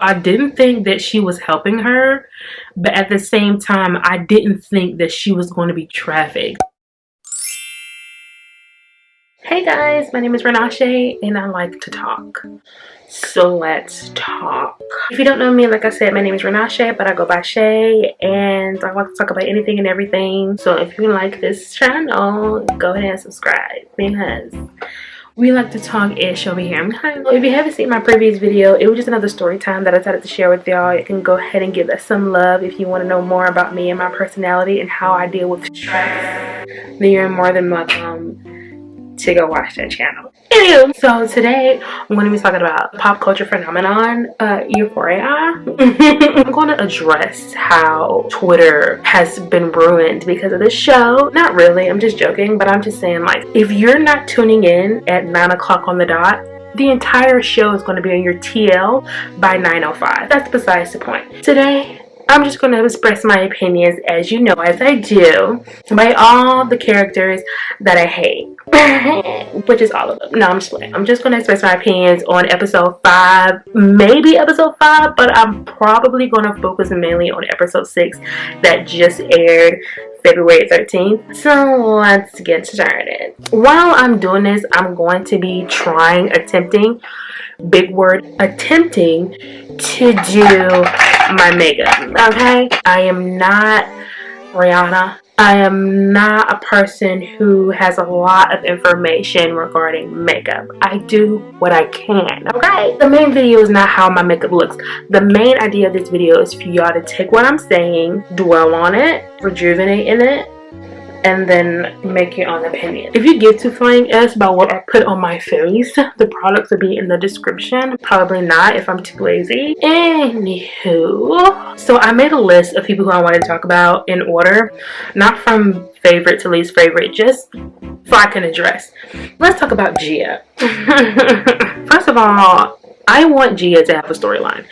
I didn't think that she was helping her, but at the same time, I didn't think that she was going to be trafficked. Hey guys, my name is LASHES and I like to talk. So let's talk. If you don't know me, like I said, my name is LASHES, but I go by Shay, and I like to talk about anything and everything. So if you like this channel, go ahead and subscribe, because we like to talk ish over here. If you haven't seen my previous video, it was just another story time that I decided to share with y'all. You can go ahead and give that some love if you want to know more about me and my personality and how I deal with stress. Then you're more than welcome to go watch that channel. Anywho, so today I'm going to be talking about pop culture phenomenon, Euphoria. I'm going to address how Twitter has been ruined because of this show. Not really, I'm just joking, but I'm just saying, like, if you're not tuning in at 9 o'clock on the dot, the entire show is going to be on your TL by 9:05. That's besides the point. Today, I'm just going to express my opinions, as you know, as I do, by all the characters that I hate. Which is all of them. No, I'm just playing. I'm just going to express my opinions on episode 5, maybe episode 5, but I'm probably going to focus mainly on episode 6 that just aired February 13th. So let's get started. While I'm doing this, I'm going to be attempting, big word, attempting to do my makeup. Okay, I am not Rihanna. I am not a person who has a lot of information regarding makeup. I do what I can, okay? The main video is not how my makeup looks. The main idea of this video is for y'all to take what I'm saying, dwell on it, rejuvenate in it, and then make your own opinion. If you get to flying S about what I put on my face, the products will be in the description. Probably not if I'm too lazy. Anywho, so I made a list of people who I want to talk about in order, not from favorite to least favorite, just so I can address. Let's talk about Gia. First of all, I want Gia to have a storyline.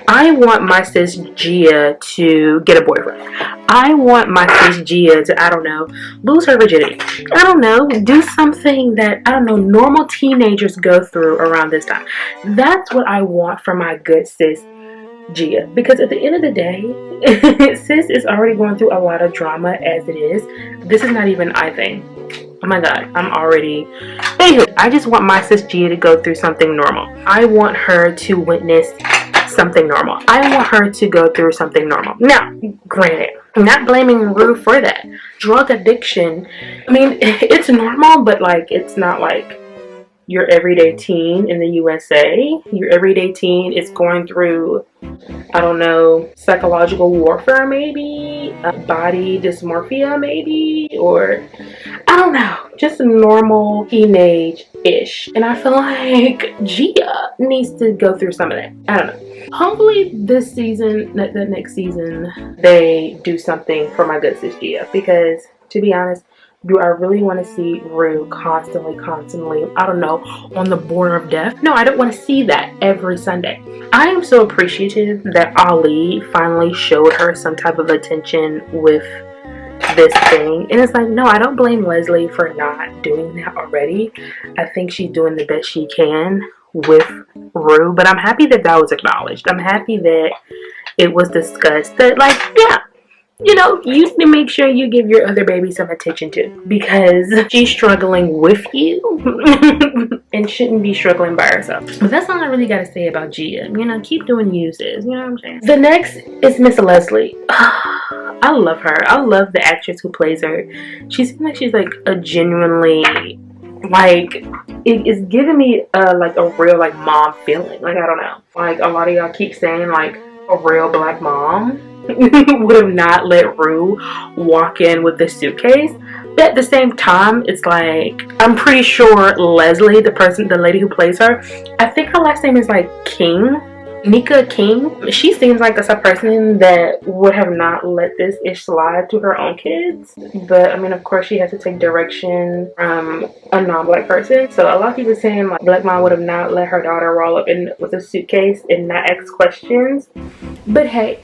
I want my sis Gia to get a boyfriend. I want my sis Gia to, I don't know, lose her virginity. I don't know, do something that, I don't know, normal teenagers go through around this time. That's what I want for my good sis Gia. Because at the end of the day, sis is already going through a lot of drama as it is. This is not even I think. Oh my god, I'm already... Anywho, I just want my sis Gia to go through something normal. I want her to witness something normal. I want her to go through something normal. Now, granted, I'm not blaming Rue for that. Drug addiction, I mean, it's normal, but like, it's not like your everyday teen in the USA. Your everyday teen is going through, I don't know, psychological warfare maybe, body dysmorphia maybe, or I don't know, just a normal teenage-ish. And I feel like Gia needs to go through some of that. I don't know. Hopefully this season, the next season, they do something for my good sis Gia, because to be honest, do I really want to see Rue constantly, I don't know, on the border of death? No, I don't want to see that every Sunday. I am so appreciative that Ali finally showed her some type of attention with this thing. And it's like, no, I don't blame Leslie for not doing that already. I think she's doing the best she can with Rue. But I'm happy that that was acknowledged. I'm happy that it was discussed. That, like, yeah, you know, you need to make sure you give your other baby some attention too, because she's struggling with you and shouldn't be struggling by herself. But that's all I really got to say about Gia. You know, keep doing uses. You know what I'm saying? The next is Miss Leslie. I love her. I love the actress who plays her. She seems like she's like a genuinely, like, it's giving me like a real like mom feeling. Like, I don't know. Like, a lot of y'all keep saying like a real black mom would have not let Rue walk in with the suitcase. But at the same time, it's like, I'm pretty sure Leslie, the lady who plays her, I think her last name is like King, Nika King. She seems like a person that would have not let this ish slide to her own kids. But I mean, of course, she has to take direction from a non-black person. So a lot of people saying like black mom would have not let her daughter roll up in with a suitcase and not ask questions. But hey,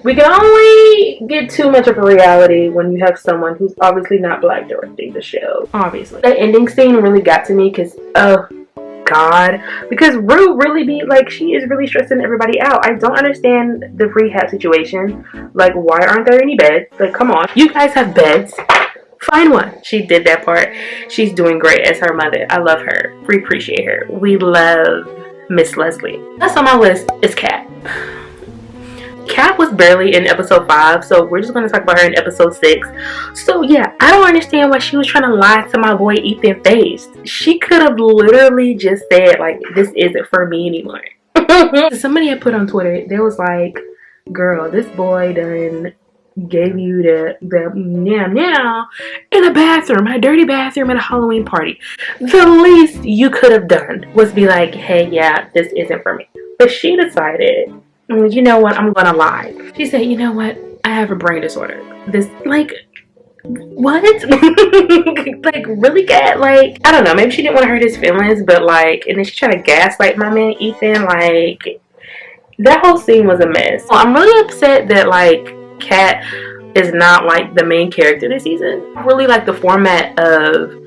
we can only get too much of a reality when you have someone who's obviously not black directing the show. Obviously. That ending scene really got to me because God, because Rue really be like, she is really stressing everybody out. I don't understand the rehab situation. Like, why aren't there any beds? Like, come on, you guys have beds, find one. She did that part. She's doing great as her mother. I love her. We appreciate her. We love Miss Leslie. Next on my list is Kat. Kat was barely in episode 5, so we're just going to talk about her in episode 6. So yeah, I don't understand why she was trying to lie to my boy Ethan face. She could have literally just said, like, this isn't for me anymore. Somebody had put on Twitter, they was like, girl, this boy done gave you the meow in a bathroom, a dirty bathroom at a Halloween party. The least you could have done was be like, hey, yeah, this isn't for me. But she decided, you know what, I'm gonna lie. She said, you know what, I have a brain disorder. This, like, what? Like, really, Kat? Like, I don't know, maybe she didn't want to hurt his feelings, but like, and then she tried to gaslight my man Ethan. Like, that whole scene was a mess. So I'm really upset that, like, Kat is not like the main character this season. I really like the format of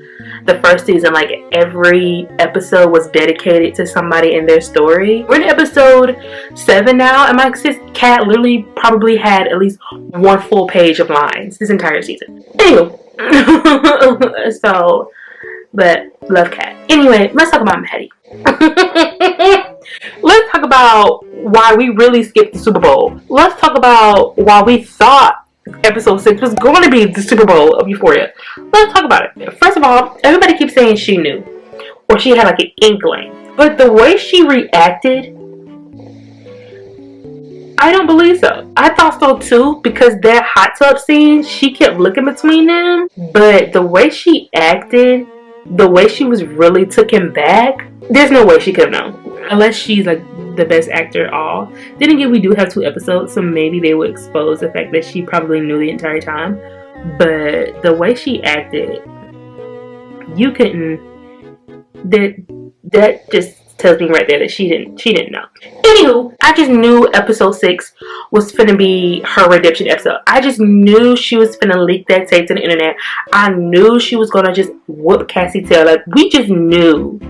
the first season. Like, every episode was dedicated to somebody in their story. We're in episode 7 now, and my sis Kat literally probably had at least one full page of lines this entire season. Anywho, so, but love Kat. Anyway, let's talk about Maddie. Let's talk about why we really skipped the Super Bowl. Let's talk about why we thought episode 6 was going to be the Super Bowl of Euphoria. Let's talk about it. First of all, everybody keeps saying she knew, or she had like an inkling, but the way she reacted, I don't believe so. I thought so too, because that hot tub scene, she kept looking between them, but the way she acted, the way she was really taken back, there's no way she could have known. Unless she's like the best actor at all. Then again, we do have 2 episodes, so maybe they would expose the fact that she probably knew the entire time. But the way she acted, you couldn't. That just tells me right there that she didn't know. Anywho, I just knew episode 6 was finna be her redemption episode. I just knew she was finna leak that tape to the internet. I knew she was gonna just whoop Cassie tail. Like, we just knew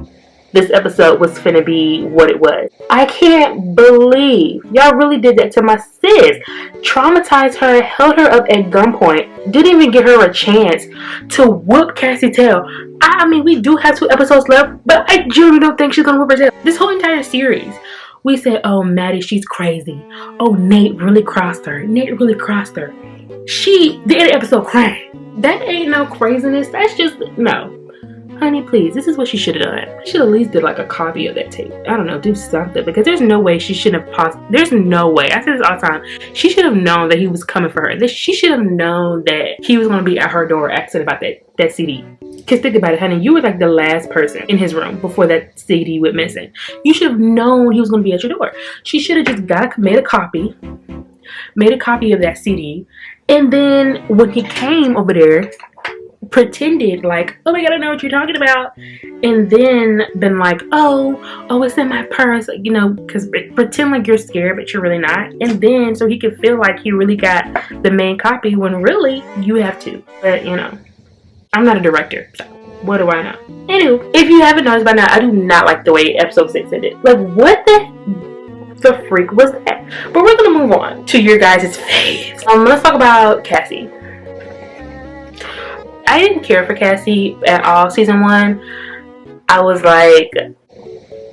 this episode was finna be what it was. I can't believe y'all really did that to my sis. Traumatized her, held her up at gunpoint, didn't even give her a chance to whoop Cassie tail. I mean, we do have 2 episodes left, but I genuinely don't think she's gonna whoop her tail. This whole entire series, we said, oh, Maddie, she's crazy. Oh, Nate really crossed her. Nate really crossed her. She did an episode crying. That ain't no craziness. That's just, no. Honey, please, this is what she should have done. She should at least did like a copy of that tape. I don't know, do something, because there's no way she shouldn't have there's no way. I say this all the time. She should have known that he was coming for her. She should have known that he was going to be at her door asking about that CD. Because think about it, honey, you were like the last person in his room before that CD went missing. You should have known he was going to be at your door. She should have just made a copy of that CD, and then when he came over there, pretended like, oh my god, I know what you're talking about, and then been like, oh, it's in my purse, you know, because pretend like you're scared but you're really not, and then so he can feel like he really got the main copy when really you have to. But you know, I'm not a director, so what do I know? Anywho, if you haven't noticed by now, I do not like the way episode 6 ended. Like, what the freak was that? But we're gonna move on to your guys' faves. Let's talk about Cassie. I didn't care for Cassie at all season 1. I was like,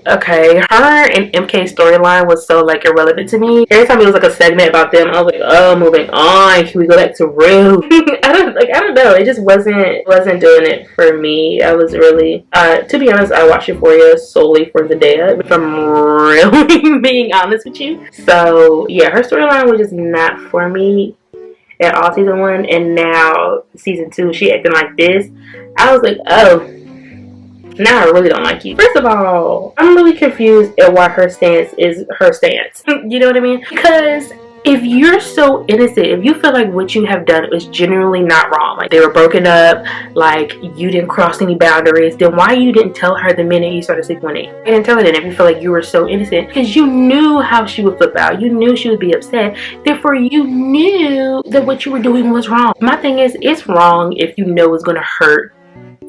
okay, her and MK's storyline was so like irrelevant to me. Every time it was like a segment about them, I was like, oh, moving on. Can we go back to Rue? I don't know. It just wasn't doing it for me. I was really, to be honest, I watched Euphoria solely for Zendaya, if I'm really being honest with you. So yeah, her storyline was just not for me at all season 1, and now season 2 she acting like this. I was like, oh, now I really don't like you. First of all, I'm really confused at why her stance is her stance. You know what I mean? Because if you're so innocent, if you feel like what you have done was genuinely not wrong, like they were broken up, like you didn't cross any boundaries, then why you didn't tell her the minute you started sleeping with Nate? You didn't tell her then if you feel like you were so innocent, because you knew how she would flip out. You knew she would be upset. Therefore, you knew that what you were doing was wrong. My thing is, it's wrong if you know it's going to hurt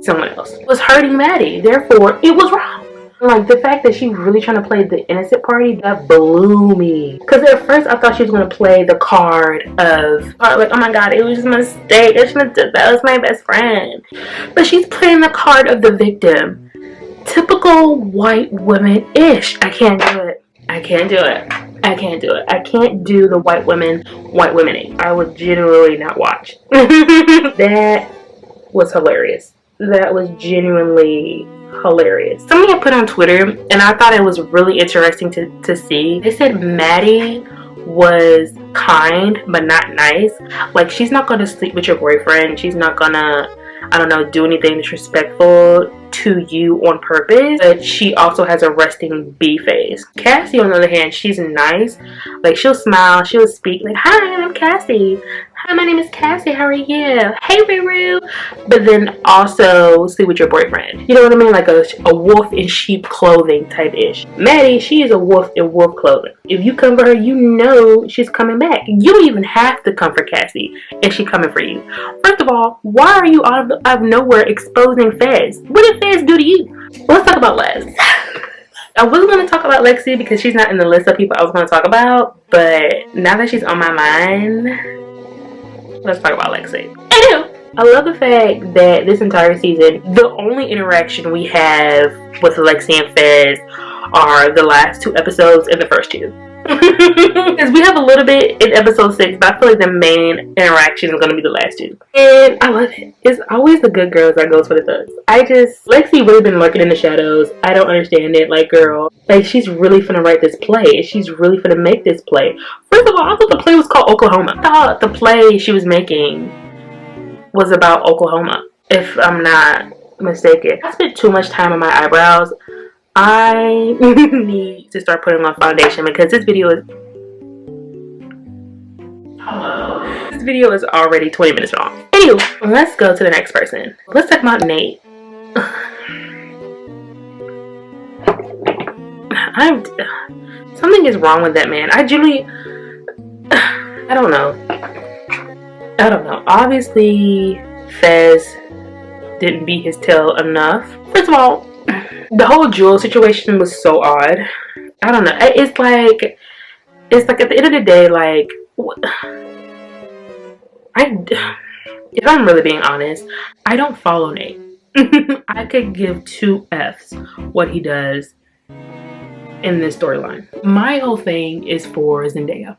someone else. It was hurting Maddie. Therefore, it was wrong. Like, the fact that she's really trying to play the innocent party, that blew me. Because at first I thought she was going to play the card of, like, oh my god, it was just a mistake. I shouldn't have done that. That was my best friend. But she's playing the card of the victim. Typical white women-ish. I can't do it. I can't do it. I can't do it. I can't do the white women-ing. I would generally not watch. That was hilarious. That was genuinely hilarious. Somebody had put on Twitter, and I thought it was really interesting to see. They said Maddie was kind but not nice. Like, she's not gonna sleep with your boyfriend. She's not gonna, I don't know, do anything disrespectful to you on purpose, but she also has a resting bee face. Cassie, on the other hand, she's nice. Like, she'll smile, she'll speak like, hi, I'm Cassie. Hi, my name is Cassie, how are you? Hey, Ruru. But then also sleep with your boyfriend. You know what I mean? Like a wolf in sheep clothing type ish. Maddie, she is a wolf in wolf clothing. If you come for her, you know she's coming back. You don't even have to come for Cassie if she's coming for you. First of all, why are you out of nowhere exposing Fez? What did Fez do to you? Let's talk about Les. I wasn't going to talk about Lexi because she's not in the list of people I was going to talk about, but now that she's on my mind, let's talk about Lexi. Anywho, I love the fact that this entire season, the only interaction we have with Lexi and Fez are the last 2 episodes and the first 2. Because we have a little bit in episode 6, but I feel like the main interaction is going to be the last 2. And I love it. It's always the good girls that goes for the thugs. Lexi really been lurking in the shadows. I don't understand it. Like, girl, like, she's really finna write this play. She's really finna make this play. First of all, I thought the play was called Oklahoma. I thought the play she was making was about Oklahoma, if I'm not mistaken. I spent too much time on my eyebrows. I need to start putting on foundation because this video is already 20 minutes long. Anywho, let's go to the next person. Let's talk about Nate. Something is wrong with that man. I don't know. Obviously, Fez didn't beat his tail enough. First of all, the whole Jewel situation was so odd. I don't know. It's like at the end of the day, like, if I'm really being honest, I don't follow Nate. I could give 2 F's what he does in this storyline. My whole thing is for Zendaya.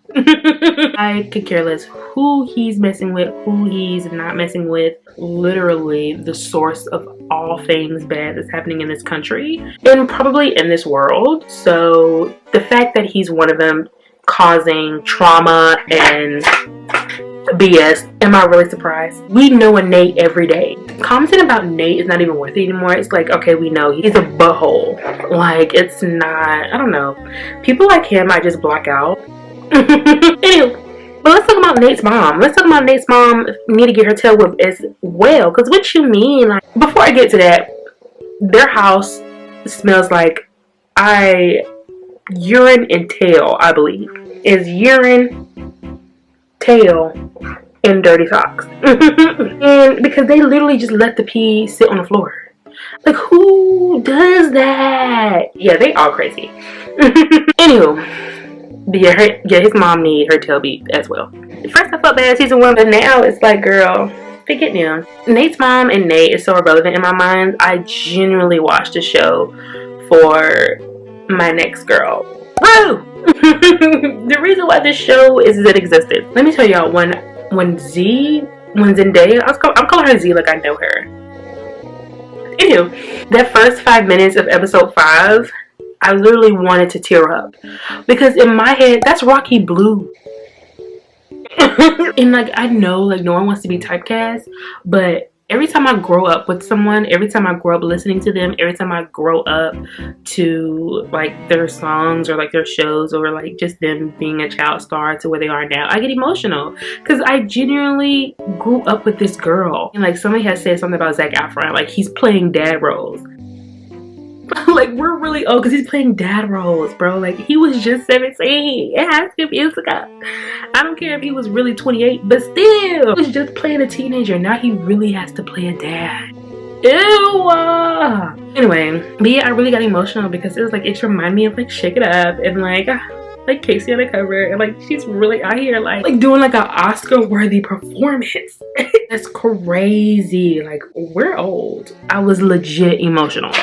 I could care less who he's messing with, who he's not messing with. Literally the source of all things bad that's happening in this country and probably in this world. So the fact that he's one of them causing trauma and BS, am I really surprised? We know a Nate every day. Commenting about Nate is not even worth it anymore. It's like, okay, we know he's a butthole. Like, it's not, I don't know. People like him I just block out. Anyway, but let's talk about Nate's mom. Let's talk about Nate's mom need to get her tail whipped as well. Because what you mean? Like, before I get to that, their house smells like urine and tail, I believe. Is urine, tail, and dirty socks. And because they literally just let the pee sit on the floor. Like, who does that? Yeah, they all crazy. Anywho. But yeah, his mom need her tail beat as well. First I felt bad season 1, but now it's like, girl, forget them. Nate's mom and Nate is so irrelevant in my mind. I genuinely watched the show for my next girl. Woo! The reason why this show is in existence. Let me tell y'all, when Zendaya, I'm calling her Z like I know her. Anywho, that first 5 minutes of episode 5, I literally wanted to tear up because in my head, that's Rocky Blue. And like, I know like no one wants to be typecast, but every time I grow up with someone, every time I grow up listening to them, every time I grow up to like their songs or like their shows or like just them being a child star to where they are now, I get emotional because I genuinely grew up with this girl. And like somebody has said something about Zac Efron, like he's playing dad roles. Like, we're really old because he's playing dad roles, bro. Like, he was just 17. It has to be years ago. I don't care if he was really 28, but still, he was just playing a teenager. Now he really has to play a dad. Ew. Anyway, but yeah, I really got emotional because it was like, it reminded me of like Shake It Up and like Casey on the cover, and like she's really out here like doing like an Oscar worthy performance. That's crazy. Like, we're old. I was legit emotional.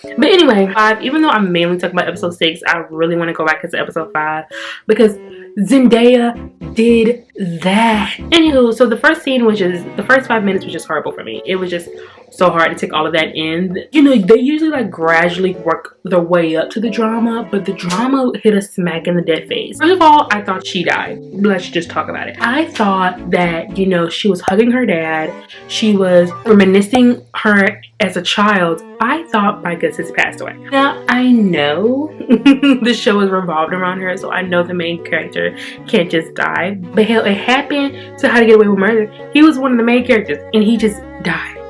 But anyway, 5, even though I'm mainly talking about episode 6, I really want to go back to episode 5 because Zendaya did that. Anywho, so the first scene, which is the first 5 minutes, was just horrible for me. It was just so hard to take all of that in. You know, they usually like gradually work their way up to the drama, but the drama hit a smack in the dead face. First of all, I thought she died. Let's just talk about it. I thought that, you know, she was hugging her dad. She was reminiscing her as a child. I thought my good sis passed away. Now, I know the show is revolved around her, so I know the main character can't just die. But hell, it happened to How to Get Away with Murder. He was one of the main characters, and he just died.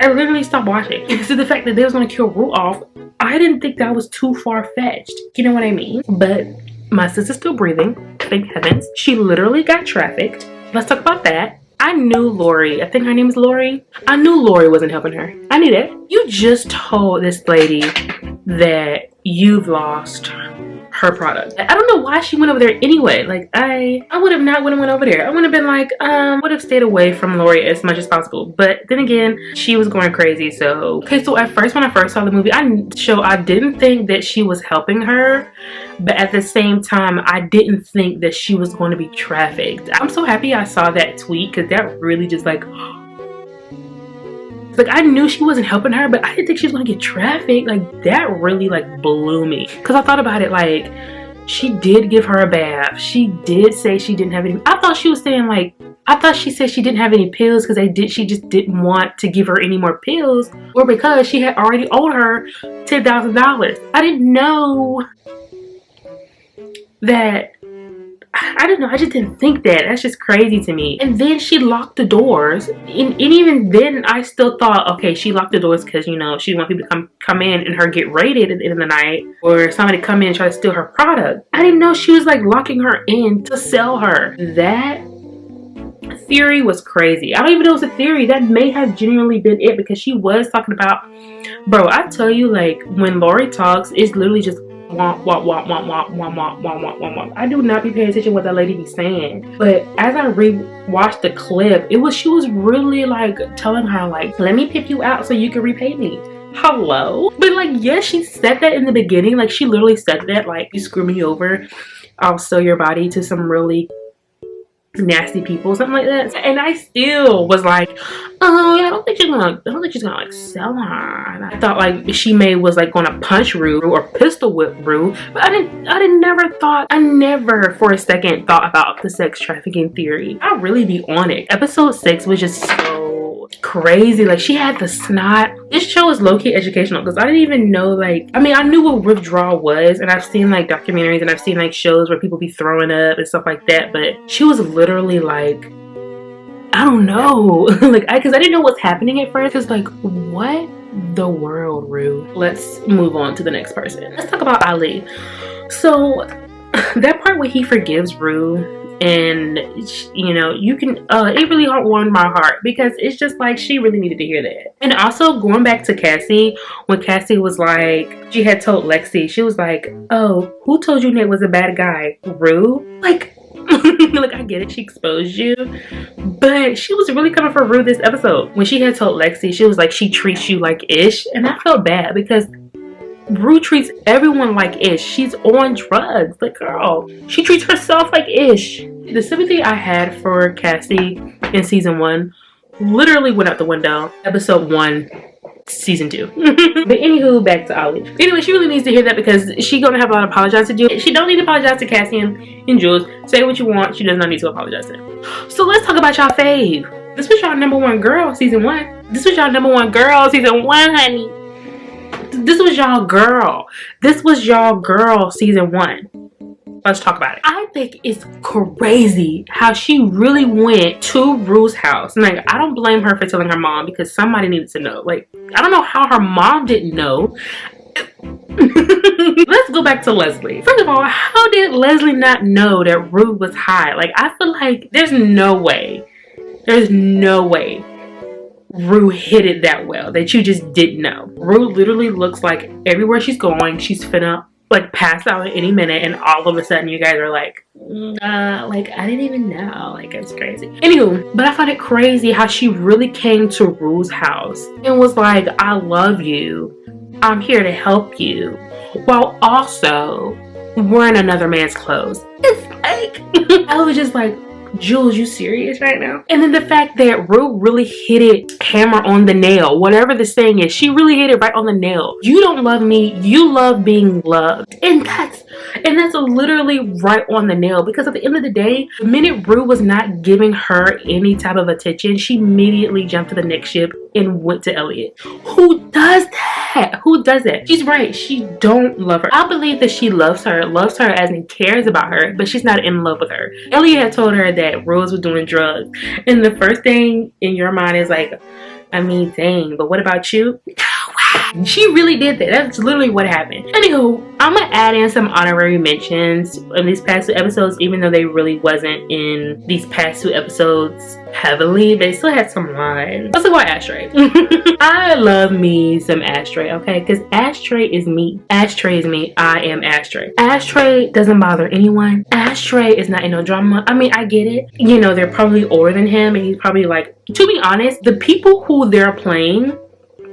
I literally stopped watching. So the fact that they was gonna kill Rue off, I didn't think that was too far-fetched. You know what I mean? But my sister's still breathing, thank heavens. She literally got trafficked. Let's talk about that. I knew Lori, I think her name is Lori. I knew Lori wasn't helping her. I knew that. You just told this lady that you've lost her product. I don't know why she went over there anyway. Like, I would have not went over there. I would have been like, would have stayed away from Lori as much as possible. But then again, she was going crazy. So okay, so at first, when I first saw the movie, I didn't think that she was helping her, but at the same time, I didn't think that she was going to be trafficked. I'm so happy I saw that tweet because that really just like I knew she wasn't helping her, but I didn't think she was gonna get trafficked. Like, that really like blew me, because I thought about it, like, she did give her a bath. She did say she didn't have any. I thought she was saying like, I thought she said she didn't have any pills because she just didn't want to give her any more pills, or because she had already owed her $10,000. I didn't know that. I don't know, I just didn't think that. That's just crazy to me. And then she locked the doors. And even then, I still thought, okay, she locked the doors because, you know, she didn't want people to come in and her get raided at the end of the night, or somebody come in and try to steal her product. I didn't know she was like locking her in to sell her. That theory was crazy. I don't even know if it was a theory. That may have genuinely been it, because she was talking about, bro, I tell you, like, when Lori talks, it's literally just womp, womp, womp, womp, womp, womp, womp, womp, womp, womp, womp. I do not be paying attention to what that lady be saying. But as I re-watched the clip, she was really like telling her like, let me pick you out so you can repay me. Hello? But like, yes, she said that in the beginning. Like, she literally said that, like, you screw me over, I'll sell your body to some really nasty people, something like that. And I still was like, oh yeah, I don't think she's gonna like sell her. And I thought like she was like gonna punch Rue or pistol whip Rue, but I never for a second thought about the sex trafficking theory. I really be on it. Episode 6 was just so crazy. Like, she had the snot. This show is low-key educational, because I didn't even know, like, I mean, I knew what withdrawal was, and I've seen like documentaries and I've seen like shows where people be throwing up and stuff like that, but she was literally like, I don't know, like, because I didn't know what's happening at first. It's like, what the world, Rue? Let's move on to the next person. Let's talk about Ali. So that part where he forgives Rue, and you know, you can it really warmed my heart, because it's just like, she really needed to hear that. And also going back to Cassie, when Cassie was like, she had told Lexi, she was like, oh, who told you Nate was a bad guy? Rue? Like, like, I get it, she exposed you, but she was really coming for Rue this episode. When she had told Lexi, she was like, she treats you like ish, and I felt bad, because Rue treats everyone like ish. She's on drugs. Like, girl, she treats herself like ish. The sympathy I had for Cassie in season 1 literally went out the window. Episode 1, season 2. But anywho, back to Ali. Anyway, she really needs to hear that, because she's gonna have a lot of apologizing to do. She don't need to apologize to Cassie and Jules. Say what you want. She does not need to apologize to them. So let's talk about y'all fave. This was y'all #1 girl season 1. This was y'all #1 girl season 1, honey. This was y'all girl. This was y'all girl season 1. Let's talk about it. I think it's crazy how she really went to Rue's house. And like, I don't blame her for telling her mom, because somebody needed to know. Like, I don't know how her mom didn't know. Let's go back to Leslie. First of all, how did Leslie not know that Rue was high? Like, I feel like there's no way Rue hit it that well that you just didn't know. Rue literally looks like everywhere she's going, she's finna like pass out at any minute, and all of a sudden you guys are like, like I didn't even know. Like, it's crazy. Anywho, but I find it crazy how she really came to Rue's house and was like, I love you, I'm here to help you, while also wearing another man's clothes. It's like I was just like, Jules, you serious right now? And then the fact that Rue really hit it hammer on the nail, whatever the saying is, she really hit it right on the nail. You don't love me, you love being loved. And that's literally right on the nail, because at the end of the day, the minute Rue was not giving her any type of attention, she immediately jumped to the next ship and went to Elliot. Who does that? Who does that? She's right, she don't love her. I believe that she loves her as in cares about her, but she's not in love with her. Elliot had told her that Rose was doing drugs, and the first thing in your mind is like, I mean, dang, but what about you? She really did that. That's literally what happened. Anywho, I'm gonna add in some honorary mentions in these past 2 episodes, even though they really wasn't in these past 2 episodes heavily. They still had some lines. Let's talk about Ashtray. I love me some Ashtray, okay? Because Ashtray is me. Ashtray is me. I am Ashtray. Ashtray doesn't bother anyone. Ashtray is not in no drama. I mean, I get it. You know, they're probably older than him, and he's probably like, to be honest, the people who they're playing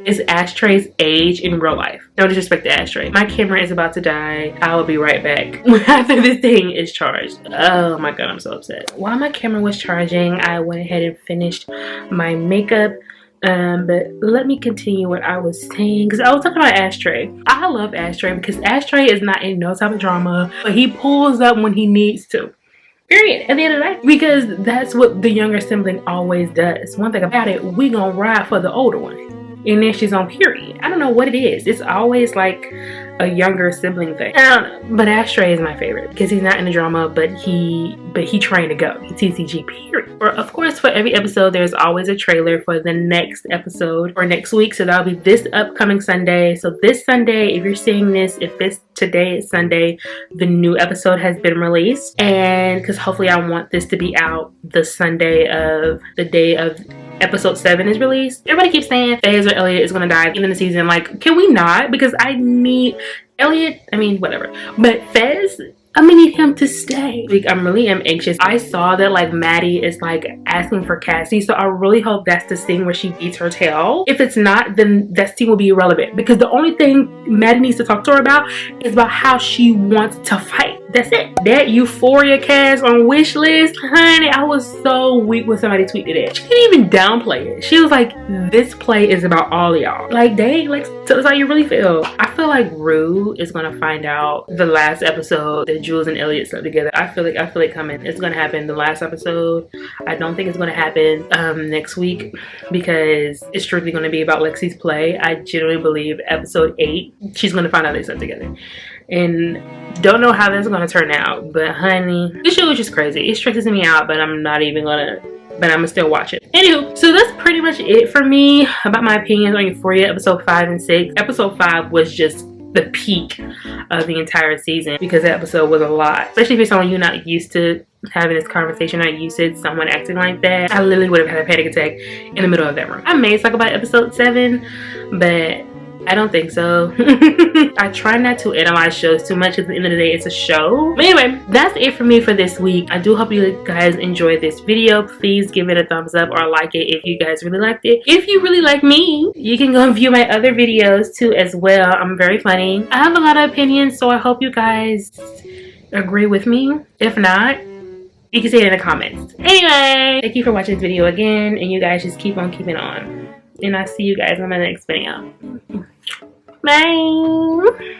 is Ashtray's age in real life. No disrespect to Ashtray. My camera is about to die. I will be right back after this thing is charged. Oh my god, I'm so upset. While my camera was charging, I went ahead and finished my makeup. But let me continue what I was saying, because I was talking about Ashtray. I love Ashtray because Ashtray is not in no type of drama, but he pulls up when he needs to. Period. At the end of the day, because that's what the younger sibling always does. One thing about it, we gonna ride for the older one. And then she's on period. I don't know what it is. It's always like a younger sibling thing. I don't know. But Ashtray is my favorite because he's not in the drama, but he trained to go. He's TCG period. Of course, for every episode, there's always a trailer for the next episode or next week. So that'll be this upcoming Sunday. So this Sunday, if you're seeing this, if it's today is Sunday, the new episode has been released. And because hopefully I want this to be out the Sunday of the day of episode 7 is released. Everybody keeps saying Fez or Elliot is gonna die at the end of the season. Like, can we not? Because I need Elliot, I mean, whatever. But Fez, I'm gonna need him to stay. Like, I really am anxious. I saw that like Maddie is like asking for Cassie, so I really hope that's the scene where she beats her tail. If it's not, then that scene will be irrelevant, because the only thing Maddie needs to talk to her about is about how she wants to fight. That's it. That Euphoria cast on wish list, honey, I was so weak when somebody tweeted it. She didn't even downplay it. She was like, this play is about all of y'all. Like, dang, like, tell us how you really feel. I feel like Rue is gonna find out the last episode that Jules and Elliot slept together. I feel it coming. It's gonna happen the last episode. I don't think it's gonna happen next week, because it's strictly gonna be about Lexi's play. I genuinely believe episode 8, she's gonna find out they slept together. And don't know how that's gonna turn out, but honey, this show is just crazy. It stresses me out, but I'm gonna still watch it. Anywho, so that's pretty much it for me about my opinions on Euphoria episode 5 and 6. Episode 5 was just the peak of the entire season, because that episode was a lot, especially if you're someone you're not used to having this conversation, not used to someone acting like that. I literally would have had a panic attack in the middle of that room. I may talk about episode 7, but I don't think so. I try not to analyze shows too much. At the end of the day, it's a show. But anyway, that's it for me for this week. I do hope you guys enjoyed this video. Please give it a thumbs up or like it if you guys really liked it. If you really like me, you can go and view my other videos too as well. I'm very funny. I have a lot of opinions, so I hope you guys agree with me. If not, you can say it in the comments. Anyway, thank you for watching this video again, and you guys just keep on keeping on. And I'll see you guys in my next video. Bye.